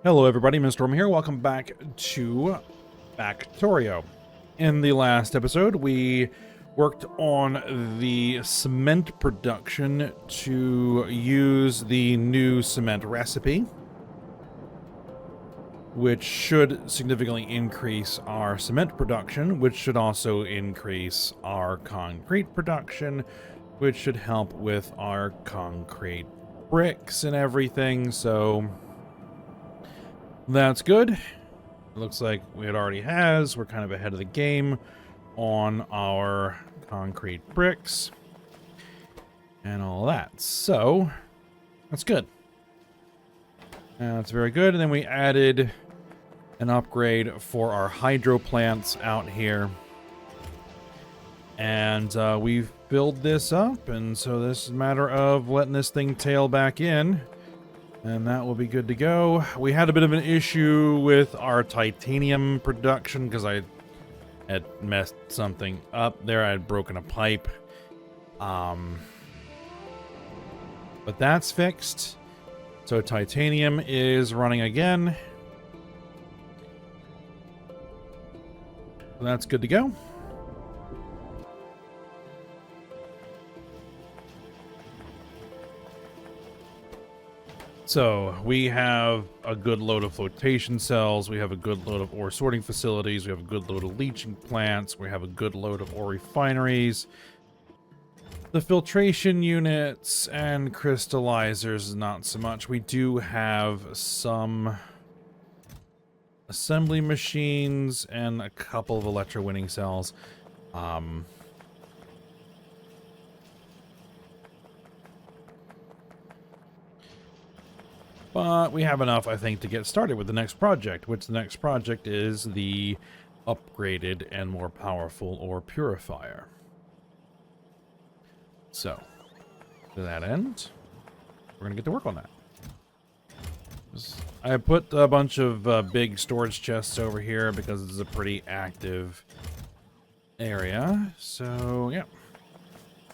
Hello everybody, Mr. Storm here. Welcome back to Factorio. In the last episode, we worked on the cement production to use the new cement recipe, which should significantly increase our cement production, which should also increase our concrete production, which should help with our concrete bricks and everything, so that's good. It looks like it already has. We're kind of ahead of the game on our concrete bricks and all that. So, that's good. That's very good. And then we added an upgrade for our hydro plants out here. And we've filled this up. And so this is a matter of letting this thing tail back in. And that will be good to go. We had a bit of an issue with our titanium production because I had messed something up there. I had broken a pipe. But that's fixed. So titanium is running again. So that's good to go. So we have a good load of flotation cells, we have a good load of ore sorting facilities, we have a good load of leaching plants, we have a good load of ore refineries. The filtration units and crystallizers, not so much. We do have some assembly machines and a couple of electrowinning cells. But we have enough, I think, to get started with the next project, which the next project is the upgraded and more powerful ore purifier. So, to that end, we're going to get to work on that. I put a bunch of big storage chests over here because it's a pretty active area. So, yeah.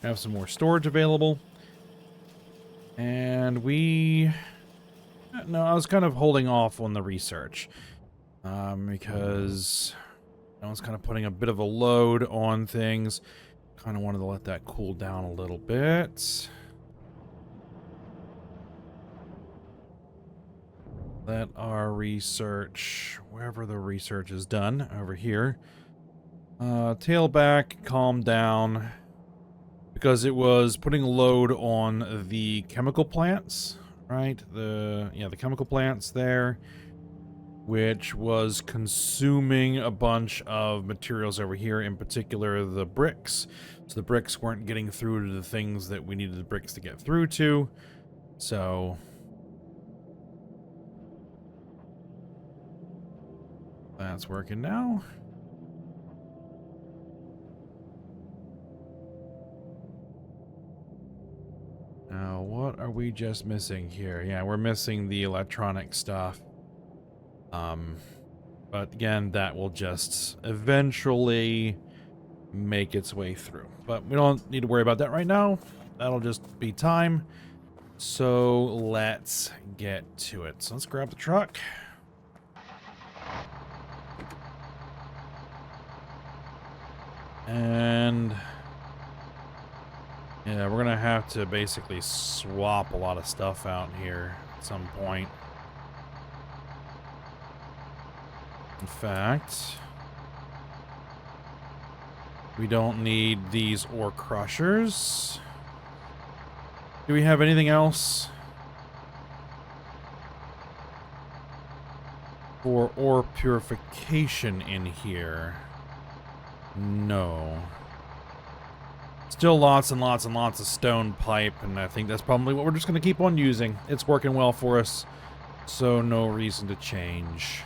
Have some more storage available. And we... No, I was kind of holding off on the research because I was kind of putting a bit of a load on things. Kind of wanted to let that cool down a little bit. Let our research, wherever the research is done, over here, tail back, calm down, because it was putting a load on the chemical plants. Right, the chemical plants there, which was consuming a bunch of materials over here, in particular the bricks. So the bricks weren't getting through to the things that we needed the bricks to get through to. So that's working now. Now, what are we just missing here? Yeah, we're missing the electronic stuff. But again, that will just eventually make its way through. But we don't need to worry about that right now. That'll just be time. So let's get to it. So let's grab the truck. And... yeah, we're gonna have to basically swap a lot of stuff out here at some point. In fact, we don't need these ore crushers. Do we have anything else for ore purification in here? No. Still lots and lots and lots of stone pipe, and I think that's probably what we're just going to keep on using. It's working well for us, so no reason to change.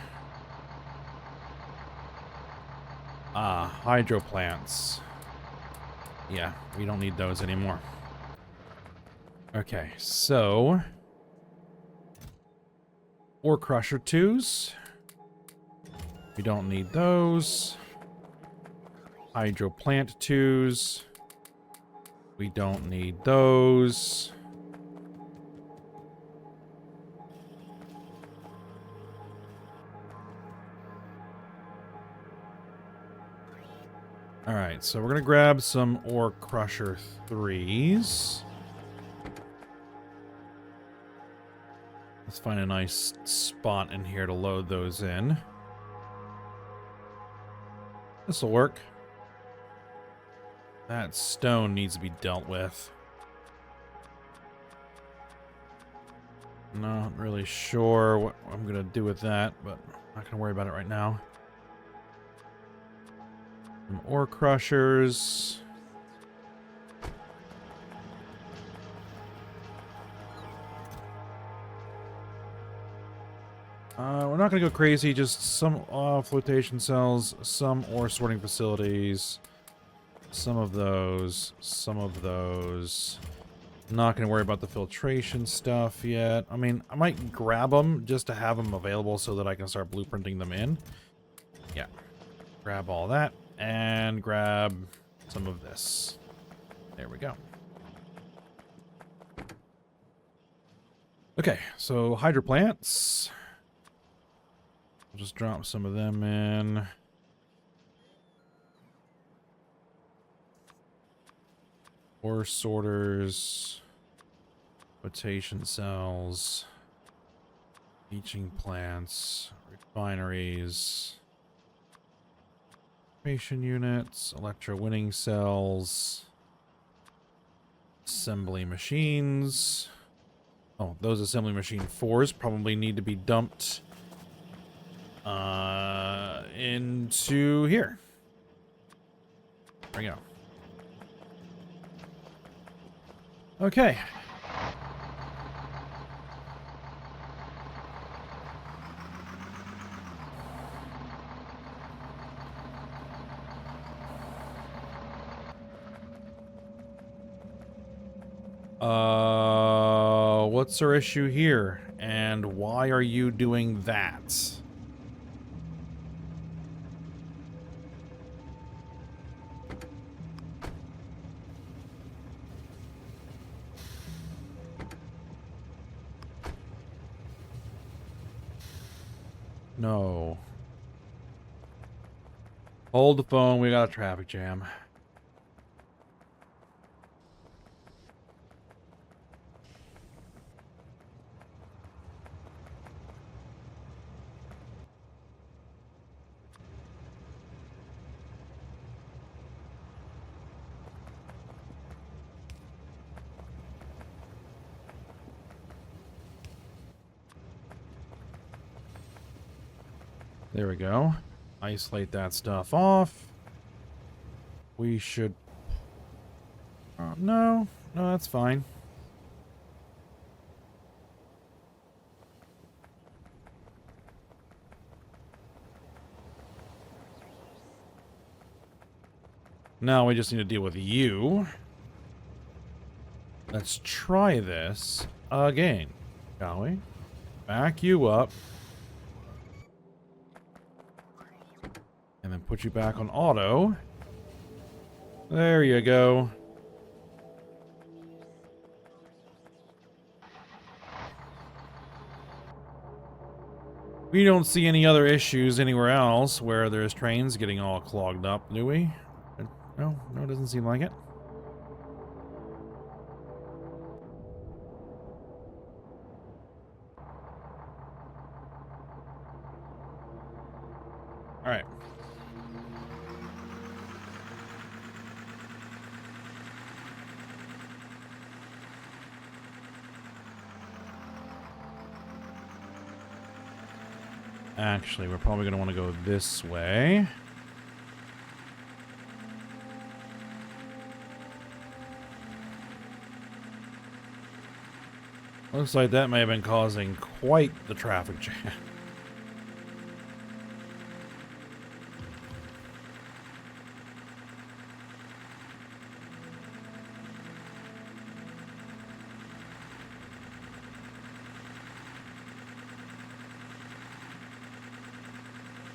Hydro plants. Yeah, we don't need those anymore. Okay, so... ore crusher 2s. We don't need those. Hydro plant 2s. We don't need those. Alright, so we're going to grab some ore crusher 3s. Let's find a nice spot in here to load those in. This'll work. That stone needs to be dealt with. Not really sure what I'm going to do with that, but I'm not going to worry about it right now. Some ore crushers. We're not going to go crazy, just some flotation cells, some ore sorting facilities, some of those, some of those. Not going to worry about the filtration stuff yet. I mean, I might grab them just to have them available so that I can start blueprinting them in. Yeah. Grab all that and grab some of this. There we go. Okay, so hydro plants. I'll just drop some of them in. Ore sorters, flotation cells, leaching plants, refineries, filtration units, electrowinning cells, assembly machines. Oh, those assembly machine 4s probably need to be dumped into here. There we go. Okay. What's our issue here? And why are you doing that? No. Hold the phone, we got a traffic jam. There we go. Isolate that stuff off. We should... no, that's fine. Now we just need to deal with you. Let's try this again, shall we? Back you up. And then put you back on auto. There you go. We don't see any other issues anywhere else where there's trains getting all clogged up, do we? No, it doesn't seem like it. All right. Actually, we're probably going to want to go this way. Looks like that may have been causing quite the traffic jam.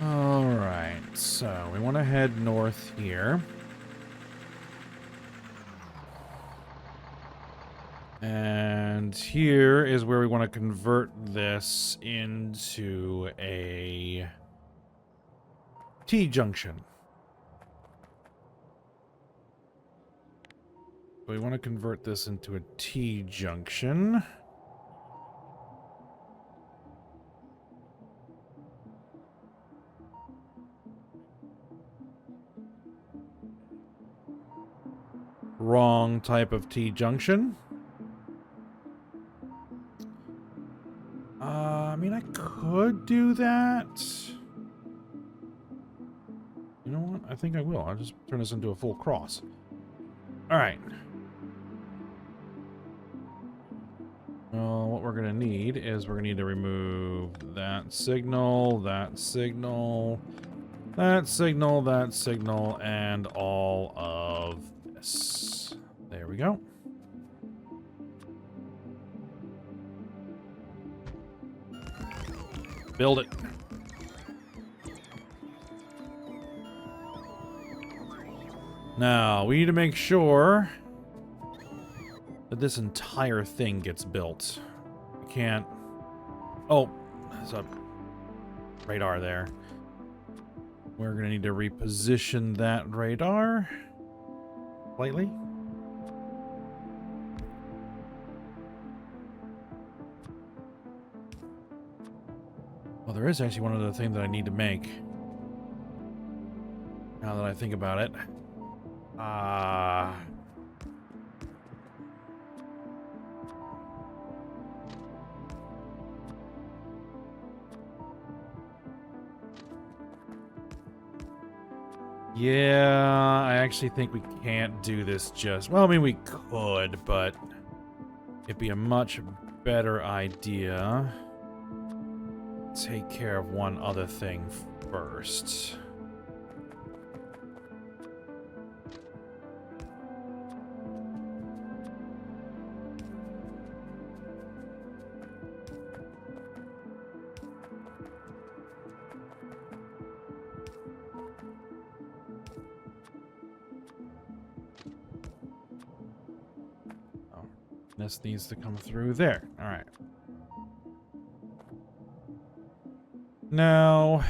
Alright, so we want to head north here. And here is where we want to convert this into a T-junction. we want to convert this into a T-junction. Wrong type of T-junction. I mean, I could do that. You know what? I think I will. I'll just turn this into a full cross. All right. Well, what we're going to need is we're going to need to remove that signal, that signal, that signal, that signal, and all of this. There we go. Build it. Now, we need to make sure that this entire thing gets built. We can't... Oh, there's a radar there. We're going to need to reposition that radar slightly. Well, there is actually one other thing that I need to make. Now that I think about it. Yeah, I actually think we can't do this just... Well, I mean, we could, but it'd be a much better idea to take care of one other thing first. This needs to come through there. All right. Now,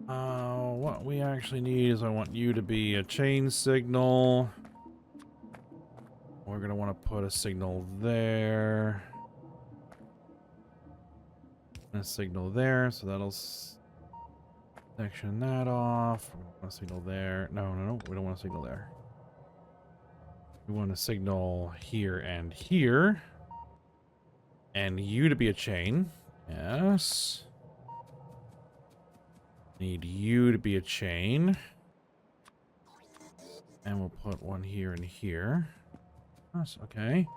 what we actually need is I want you to be a chain signal. We're going to want to put a signal there. And a signal there, so that'll section that off. We want a signal there. No, we don't want a signal there. We want a signal here and here. And you to be a chain. Yes. Need you to be a chain. And we'll put one here and here. That's okay.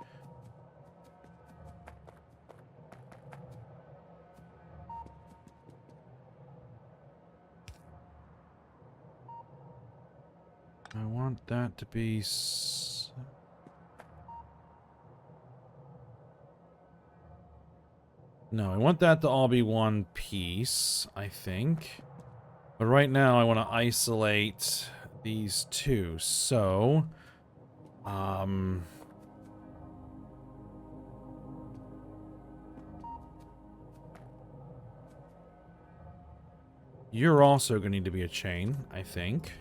I want that to be... No, I want that to all be one piece, I think. But right now I want to isolate these two. So, you're also going to need to be a chain, I think.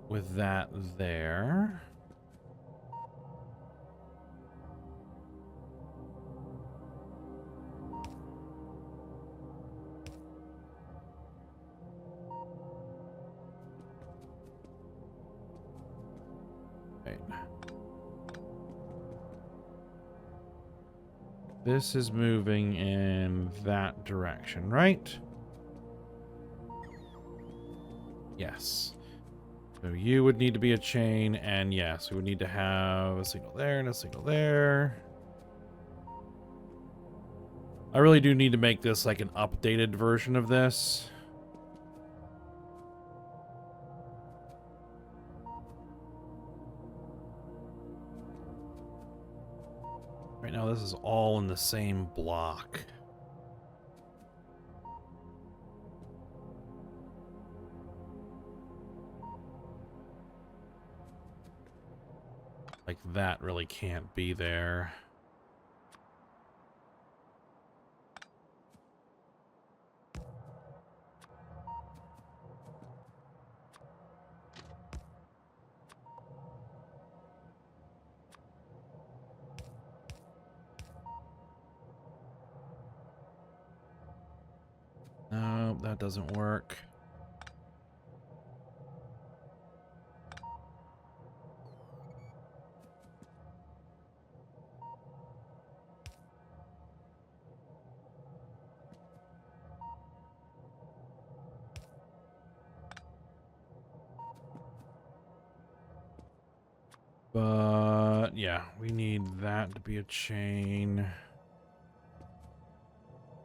With that there. This is moving in that direction, right? Yes. So you would need to be a chain, and yes, we would need to have a signal there and a signal there. I really do need to make this like an updated version of this. Right now, this is all in the same block. Like, that really can't be there. Nope, that doesn't work. But yeah, we need that to be a chain.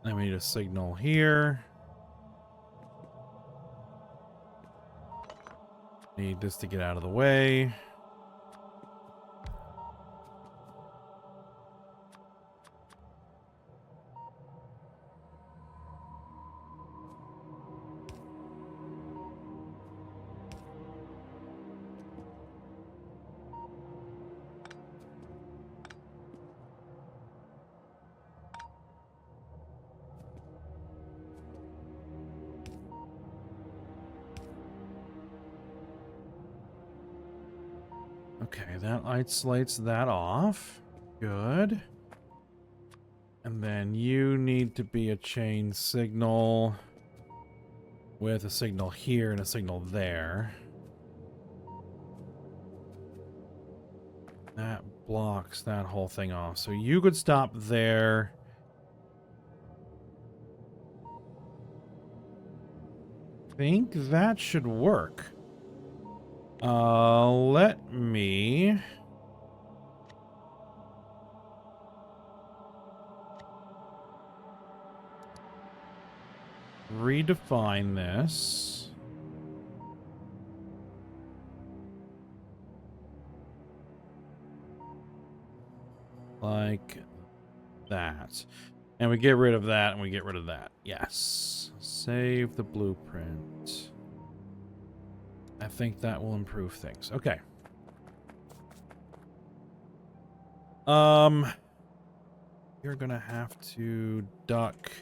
Then we need a signal here. Need this to get out of the way. Okay, that isolates that off. Good. And then you need to be a chain signal with a signal here and a signal there. That blocks that whole thing off. So you could stop there. I think that should work. Let me redefine this. Like that. And we get rid of that and we get rid of that. Yes. Save the blueprint. I think that will improve things. Okay. You're gonna have to duck.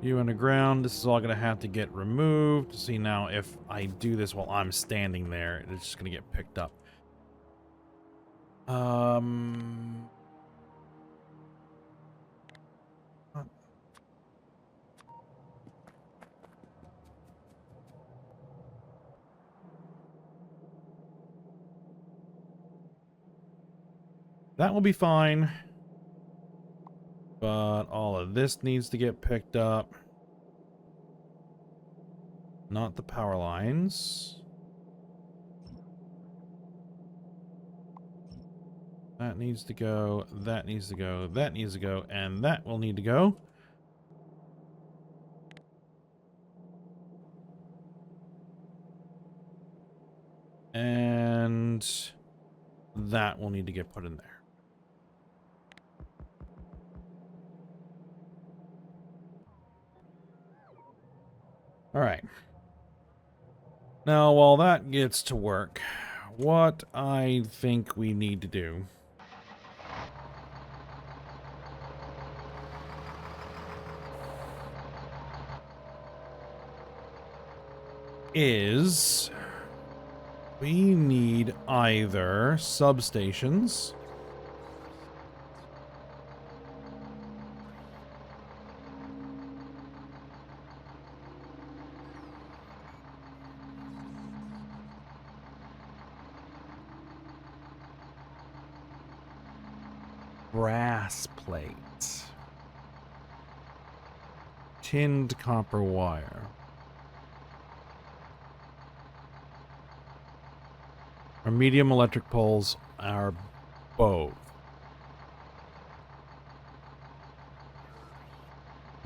You underground. This is all gonna have to get removed. See now, if I do this while I'm standing there, it's just gonna get picked up. That will be fine. But all of this needs to get picked up. Not the power lines. That needs to go, that needs to go, that needs to go, and that will need to go. And that will need to get put in there. All right. Now, while that gets to work, what I think we need to do is we need either substations brass plate, tinned copper wire, or medium electric poles are both.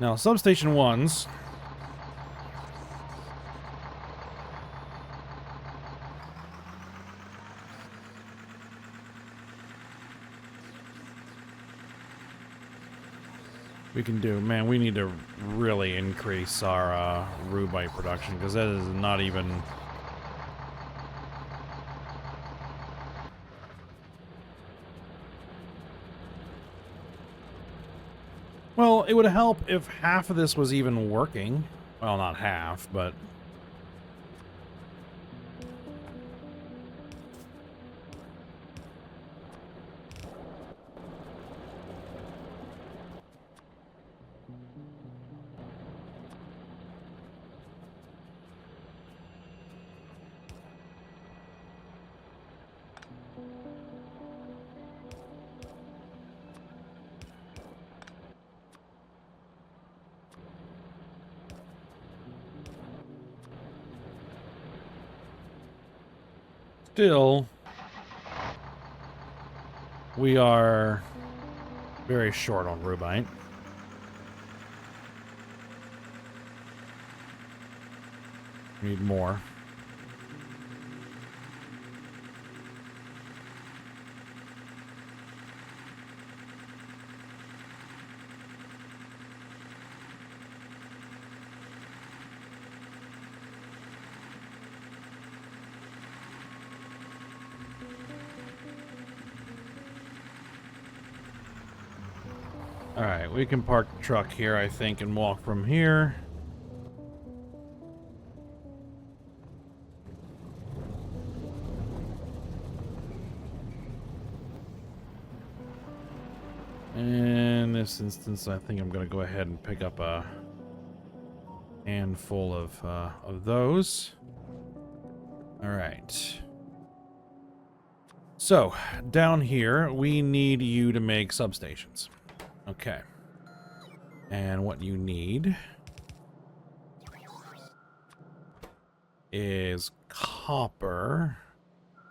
Now, substation ones we can do. Man, we need to really increase our rubite production, because that is not even... Well, it would help if half of this was even working. Well, not half, but Still, we are very short on rubite. Need more. Alright, we can park the truck here, I think, and walk from here. In this instance, I think I'm going to go ahead and pick up a handful of those. Alright. So, down here, we need you to make substations. Okay. And what you need is copper,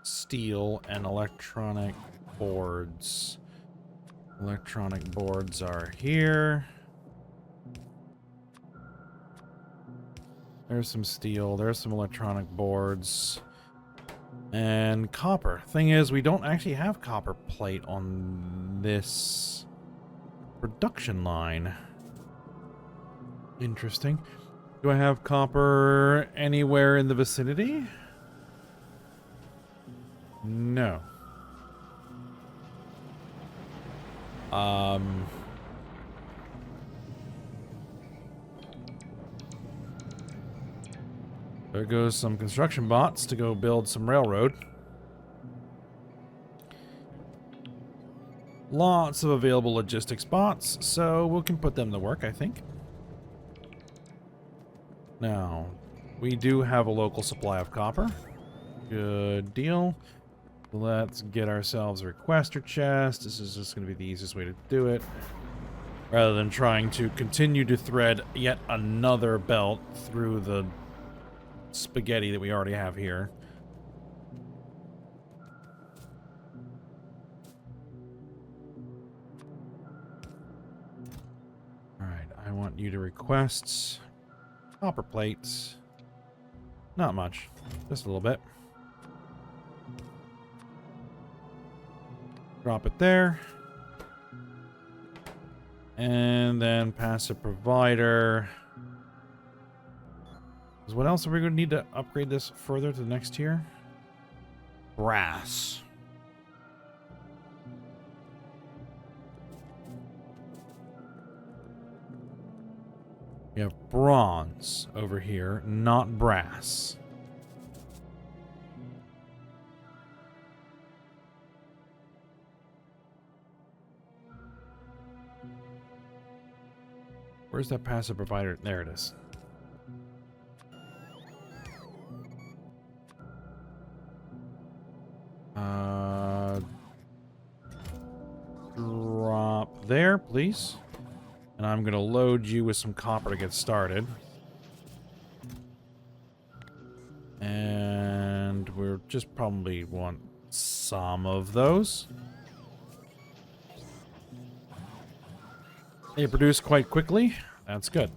steel, and electronic boards. Electronic boards are here. There's some steel, there's some electronic boards. And copper. Thing is, we don't actually have copper plate on this production line. Interesting. Do I have copper anywhere in the vicinity? No. There goes some construction bots to go build some railroad. Lots of available logistics bots, so we can put them to work, I think. Now, we do have a local supply of copper. Good deal. Let's get ourselves a requester chest. This is just going to be the easiest way to do it. Rather than trying to continue to thread yet another belt through the spaghetti that we already have here. Alright, I want you to request copper plates. Not much, just a little bit. Drop it there. And then passive provider. Because what else are we going to need to upgrade this further to the next tier? Brass. We have bronze over here, not brass. Where's that passive provider? There it is. Drop there, please. And I'm going to load you with some copper to get started. And we'll just probably want some of those. They produce quite quickly. That's good.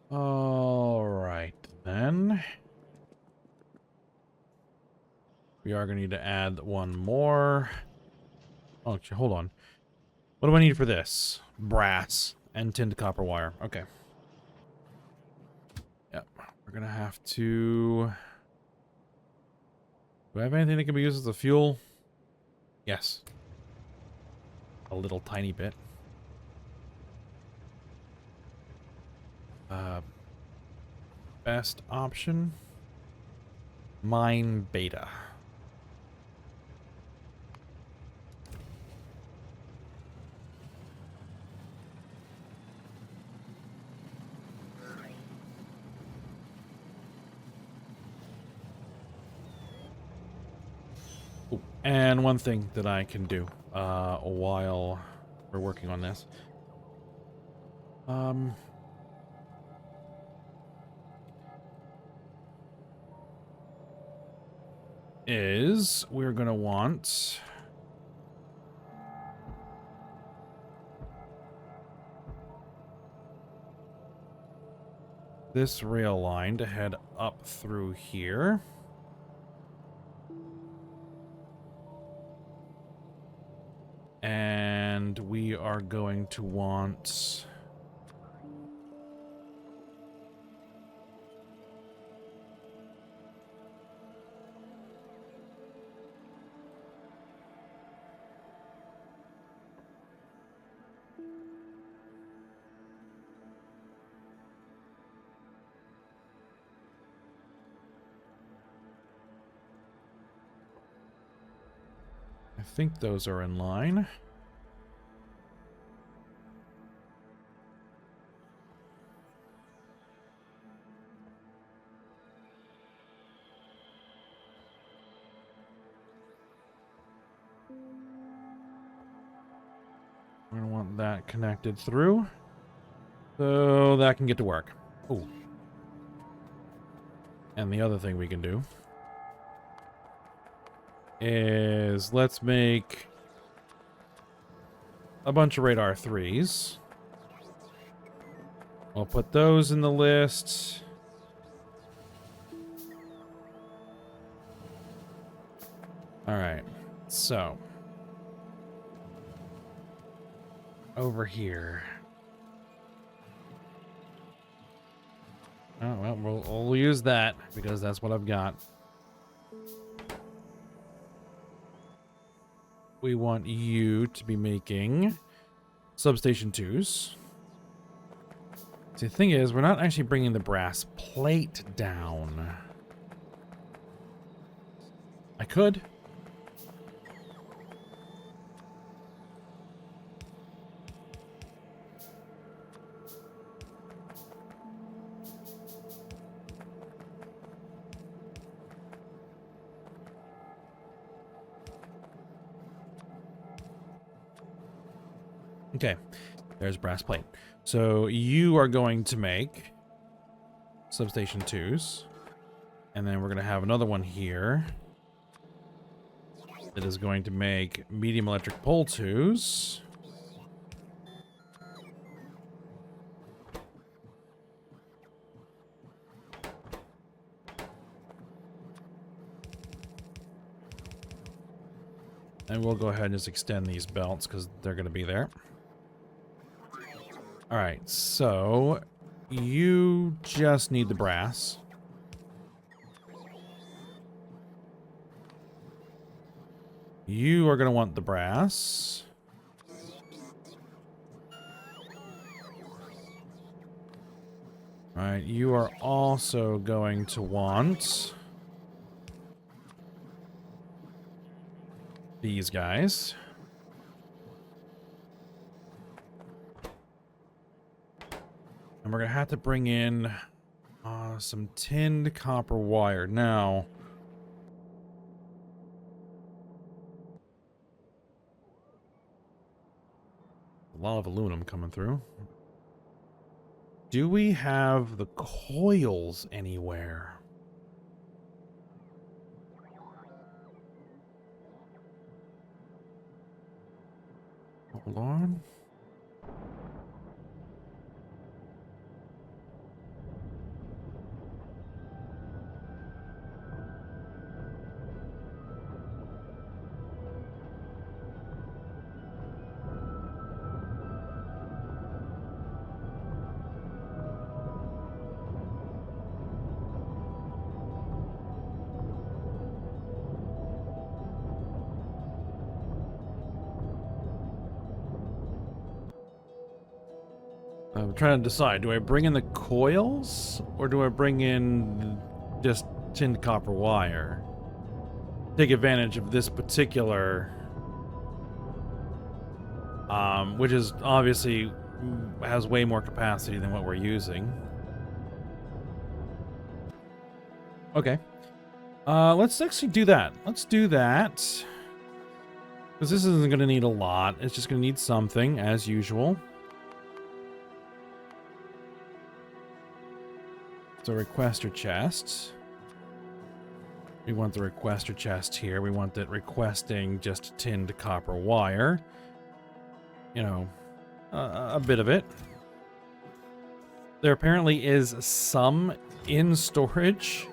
All right, then. We are going to need to add one more. Oh, actually, hold on. What do I need for this? Brass and tinned copper wire. Okay. Yep. We're going to have to... Do I have anything that can be used as a fuel? Yes. A little tiny bit. Best option? Mine beta. Ooh, and one thing that I can do while we're working on this. Is we're gonna want this rail line to head up through here. And we are going to want I think those are in line. We're gonna want that connected through, so that can get to work. Oh. And the other thing we can do is let's make a bunch of radar 3s. I'll put those in the list. Alright, so over here. Oh, well, we'll use that because that's what I've got. We want you to be making substation 2s. See, the thing is, we're not actually bringing the brass plate down. I could. Okay, there's brass plate. So you are going to make substation 2s. And then we're going to have another one here that is going to make medium electric pole 2s. And we'll go ahead and just extend these belts because they're going to be there. Alright, so you just need the brass. You are going to want the brass. Alright, you are also going to want these guys. And we're going to have to bring in some tinned copper wire. Now, a lot of aluminum coming through. Do we have the coils anywhere? Hold on. I'm trying to decide, do I bring in the coils or do I bring in just tinned copper wire? Take advantage of this particular, which is obviously has way more capacity than what we're using. Okay. Let's actually do that. Let's do that. Because this isn't going to need a lot. It's just going to need something, as usual. So requester chests. We want the requester chest here. We want it requesting just tinned copper wire. You know, a bit of it. There apparently is some in storage.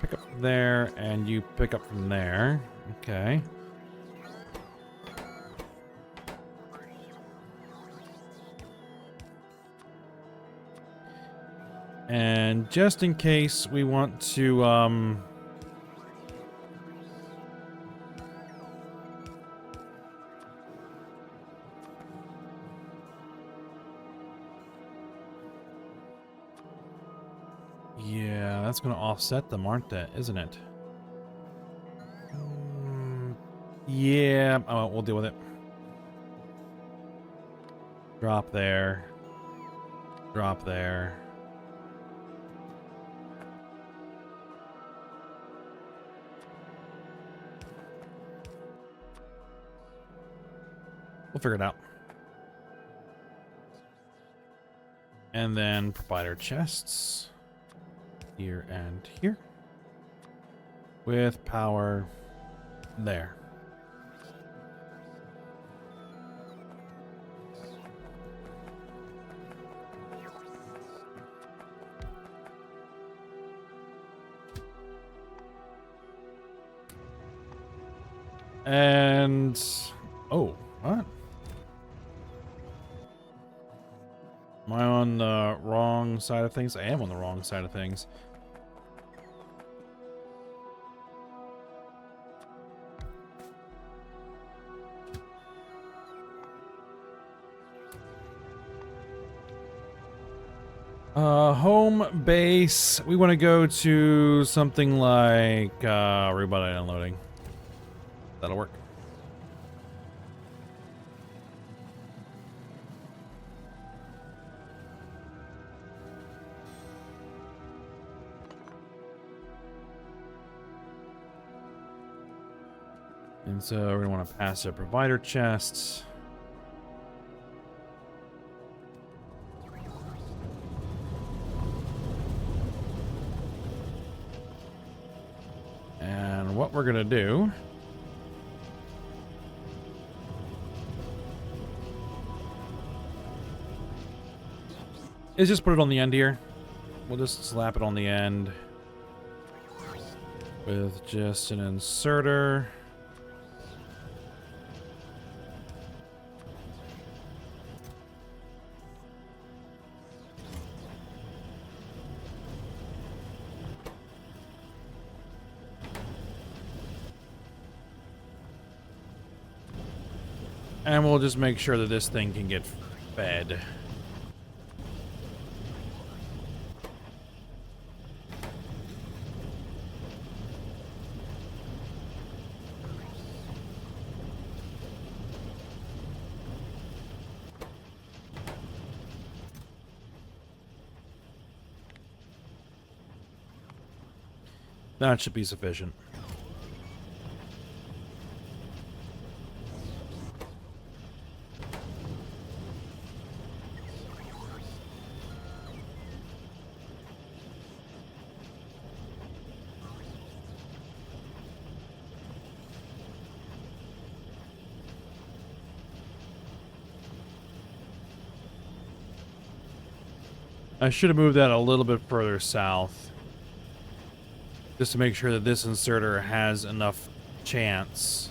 Pick up from there, and you pick up from there. Okay. And just in case we want to, yeah, that's going to offset them, aren't they? Isn't it? Yeah. Oh, we'll deal with it. Drop there. Drop there. We'll figure it out. And then provider chests. Here and here. With power there. And... oh, what? Am I on the wrong side of things? I am on the wrong side of things. Home base. We want to go to something like robot unloading. That'll work. And so we're going to want to pass a provider chest. And what we're going to do is just put it on the end here. We'll just slap it on the end with just an inserter. And we'll just make sure that this thing can get fed. That should be sufficient. I should have moved that a little bit further south. Just to make sure that this inserter has enough chance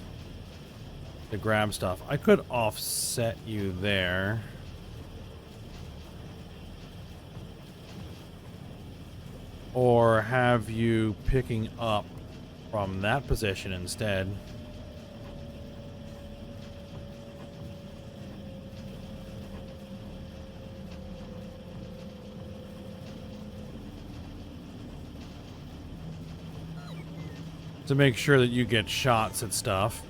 to grab stuff. I could offset you there. Or have you picking up from that position instead. To make sure that you get shots at stuff.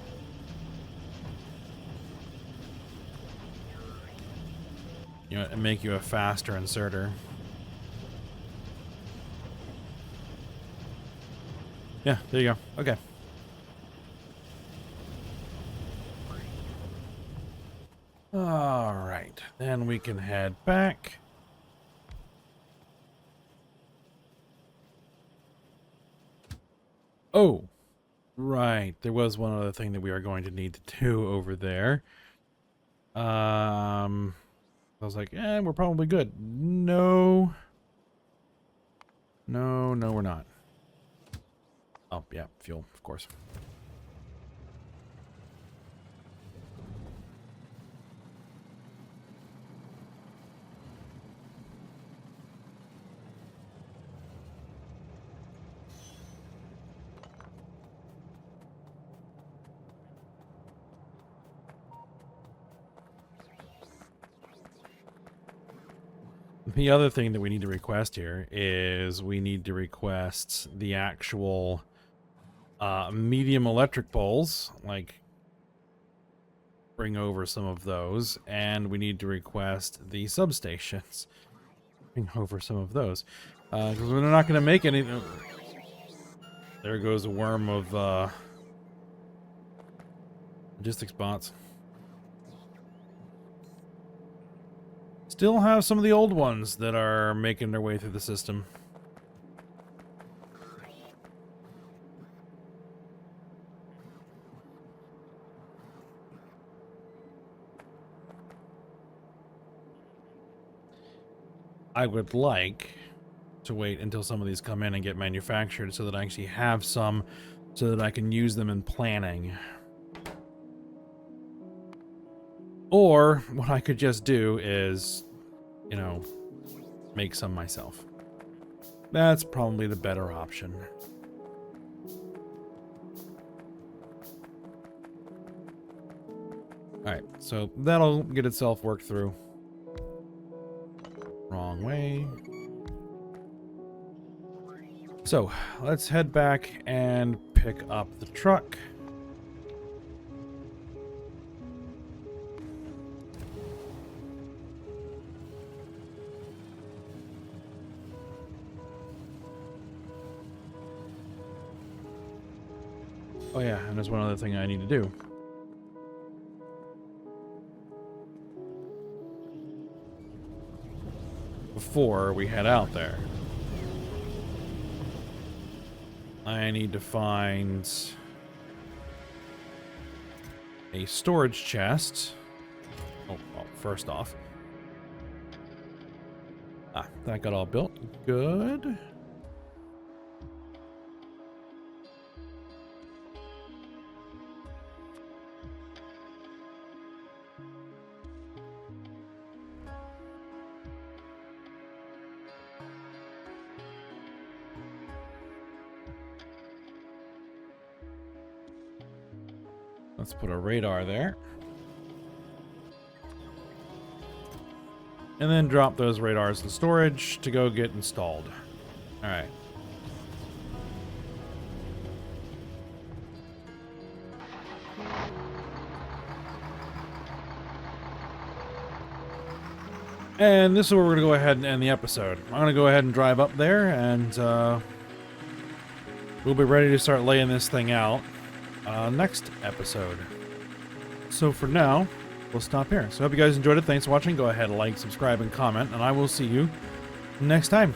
you know, and make you a faster inserter. Yeah, there you go. Okay. All right, then we can head back. Oh, right. There was one other thing that we are going to need to do over there. I was like, we're probably good. No. No, we're not. Oh, yeah, fuel, of course. The other thing that we need to request here is we need to request the actual medium electric poles, like bring over some of those, and we need to request the substations, bring over some of those, because we're not going to make any. There goes a worm of logistics bots. Still have some of the old ones that are making their way through the system. I would like to wait until some of these come in and get manufactured so that I actually have some so that I can use them in planning. Or what I could just do is, you know, make some myself. That's probably the better option. Alright, so that'll get itself worked through. Wrong way. So, let's head back and pick up the truck. Oh yeah, and there's one other thing I need to do. Before we head out there. I need to find a storage chest. Oh, well, first off. Ah, that got all built. Good. Let's put a radar there. And then drop those radars in storage to go get installed. Alright. And this is where we're going to go ahead and end the episode. I'm going to go ahead and drive up there, and we'll be ready to start laying this thing out next episode. So for now, we'll stop here. So I hope you guys enjoyed it. Thanks for watching. Go ahead, like, subscribe, and comment, and I will see you next time.